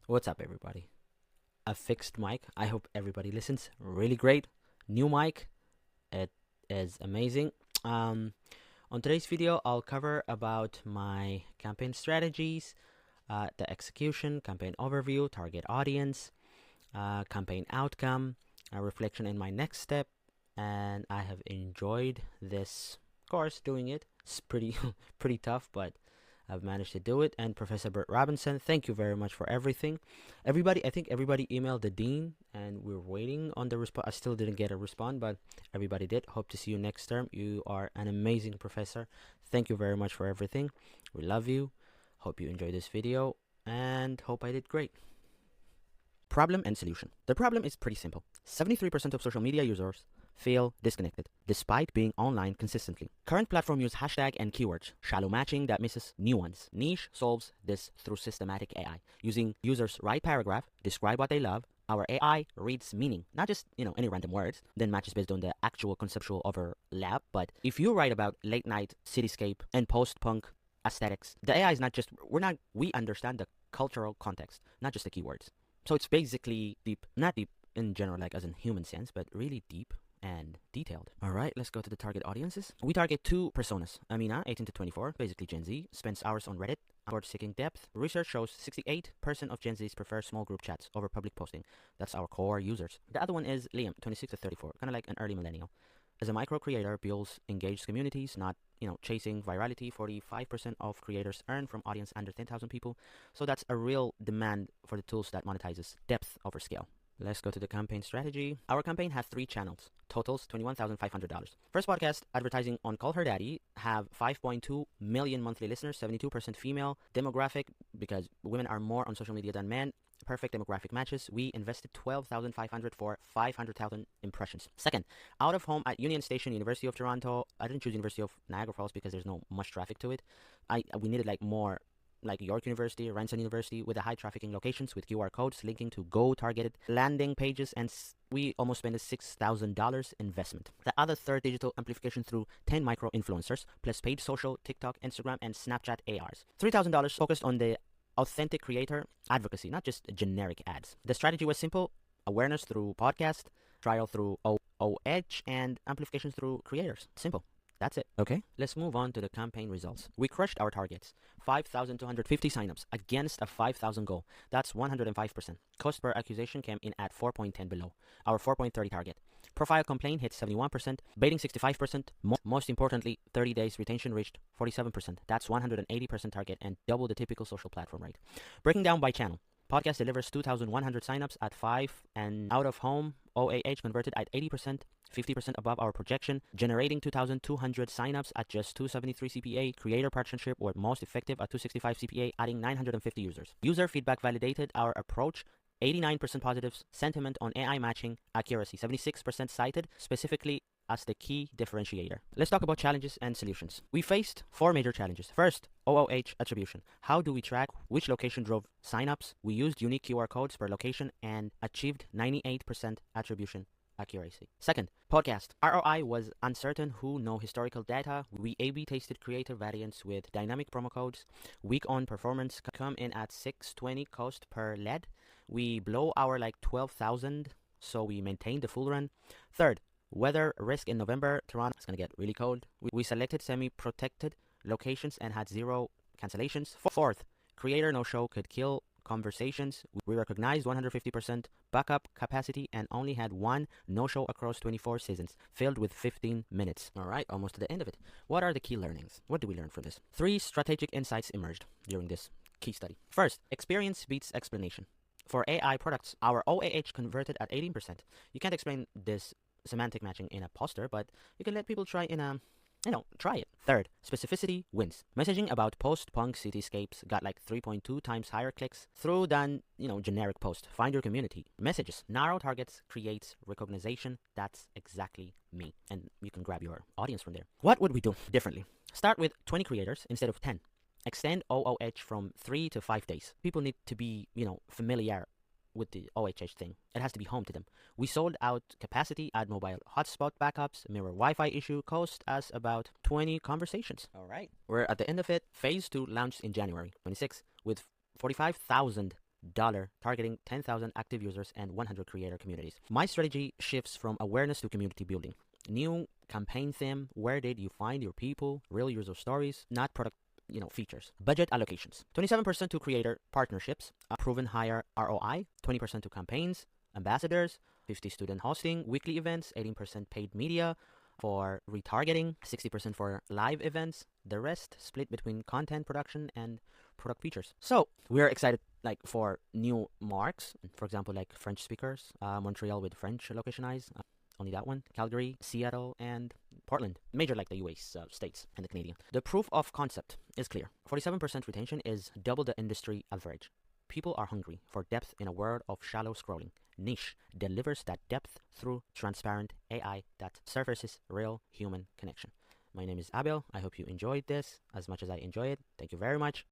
What's up, everybody? A fixed mic. I hope everybody listens. Really great. New mic. It is amazing. On today's video, I'll cover about my campaign strategies, the execution, campaign overview, target audience, campaign outcome, a reflection in my next step, and I have enjoyed this course doing it. It's pretty pretty tough, but I've managed to do it. And Professor Bert Robinson, thank you very much for everything. I think everybody emailed the dean, and we're waiting on the response. I still didn't get a response, but everybody did. Hope to see you next term. You are an amazing professor. Thank you very much for everything. We love you. Hope you enjoyed this video, and hope I did great. Problem and solution. The problem is pretty simple. 73% of social media users feel disconnected, despite being online consistently. Current platform use hashtag and keywords, shallow matching that misses nuance. Niche solves this through systematic AI. Using users write paragraph, describe what they love. Our AI reads meaning, not just, any random words, then matches based on the actual conceptual overlap. But if you write about late night cityscape and post-punk aesthetics, the AI is not just, we understand the cultural context, not just the keywords. So it's basically deep, not deep in general, like as in human sense, but really deep and detailed. All right, let's go to the target audiences. We target two personas. Amina, 18 to 24, basically Gen Z, spends hours on Reddit for seeking depth. Research shows 68% of Gen Zs prefer small group chats over public posting. That's our core users. The other one is Liam, 26 to 34, kind of like an early millennial. As a micro creator, builds engaged communities, not chasing virality. 45% of creators earn from audience under 10,000 people. So that's a real demand for the tools that monetizes depth over scale. Let's go to the campaign strategy. Our campaign has 3 channels. Totals $21,500. First podcast, advertising on Call Her Daddy, have 5.2 million monthly listeners, 72% female. Demographic, because women are more on social media than men. Perfect demographic matches. We invested $12,500 for 500,000 impressions. Second, out of home at Union Station, University of Toronto. I didn't choose University of Niagara Falls because there's no much traffic to it. We needed more like York University, Ranson University, with the high trafficking locations with QR codes linking to go targeted landing pages, and we almost spent a $6,000 investment. The other third, digital amplification through 10 micro influencers plus paid social, TikTok, Instagram, and Snapchat ARs. $3,000 focused on the authentic creator advocacy, not just generic ads. The strategy was simple: awareness through podcast, trial through OH, and amplification through creators. Simple. That's it. Okay, let's move on to the campaign results. We crushed our targets. 5,250 signups against a 5,000 goal. That's 105%. Cost per acquisition came in at 4.10 below our 4.30 target. Profile complaint hit 71%, baiting 65%. Most importantly, 30 days retention reached 47%. That's 180% target and double the typical social platform rate. Breaking down by channel. Podcast delivers 2,100 signups at 5, and out of home OAH converted at 80%, 50% above our projection, generating 2,200 signups at just 273 CPA. Creator partnership were most effective at 265 CPA, adding 950 users. User feedback validated our approach. 89% positive sentiment on AI matching accuracy, 76% cited specifically as the key differentiator. Let's talk about challenges and solutions. We faced 4 major challenges. First, OOH attribution. How do we track which location drove signups? We used unique QR codes per location and achieved 98% attribution accuracy. Second, podcast. ROI was uncertain. Who know historical data? We A/B tested creative variants with dynamic promo codes. Week on performance come in at 620 cost per lead. We blow our 12,000, so we maintained the full run. Third, weather risk in November. Toronto is going to get really cold. We selected semi-protected locations and had 0 cancellations. Fourth, creator no-show could kill conversations. We recognized 150% backup capacity and only had 1 no-show across 24 seasons, filled with 15 minutes. All right, almost to the end of it. What are the key learnings? What do we learn from this? 3 strategic insights emerged during this case study. First, experience beats explanation. For AI products, our OAH converted at 18%. You can't explain this semantic matching in a poster, but you can let people try in a try it. Third, specificity wins. Messaging about post-punk cityscapes got 3.2 times higher clicks through than, generic post. Find your community. Messages. Narrow targets creates recognition. That's exactly me. And you can grab your audience from there. What would we do differently? Start with 20 creators instead of 10. Extend OOH from 3 to 5 days. People need to be, familiar with the OHH thing. It has to be home to them. We sold out capacity, add mobile hotspot backups, mirror Wi-Fi issue, cost us about 20 conversations. All right. We're at the end of it. Phase 2 launched in January 26 with 45,000 targeting 10,000 active users and 100 creator communities. My strategy shifts from awareness to community building. New campaign theme: where did you find your people? Real user stories, not product features. Budget allocations: 27% to creator partnerships, a proven higher ROI, 20% to campaigns, ambassadors, 50 student hosting, weekly events, 18% paid media for retargeting, 60% for live events, the rest split between content production and product features. So we're excited for new marks, for example, like French speakers, Montreal with French localized, only that one, Calgary, Seattle, and Portland, major like the US states and the Canadian. The proof of concept is clear. 47% retention is double the industry average. People are hungry for depth in a world of shallow scrolling. Niche delivers that depth through transparent AI that surfaces real human connection. My name is Abel. I hope you enjoyed this as much as I enjoy it. Thank you very much.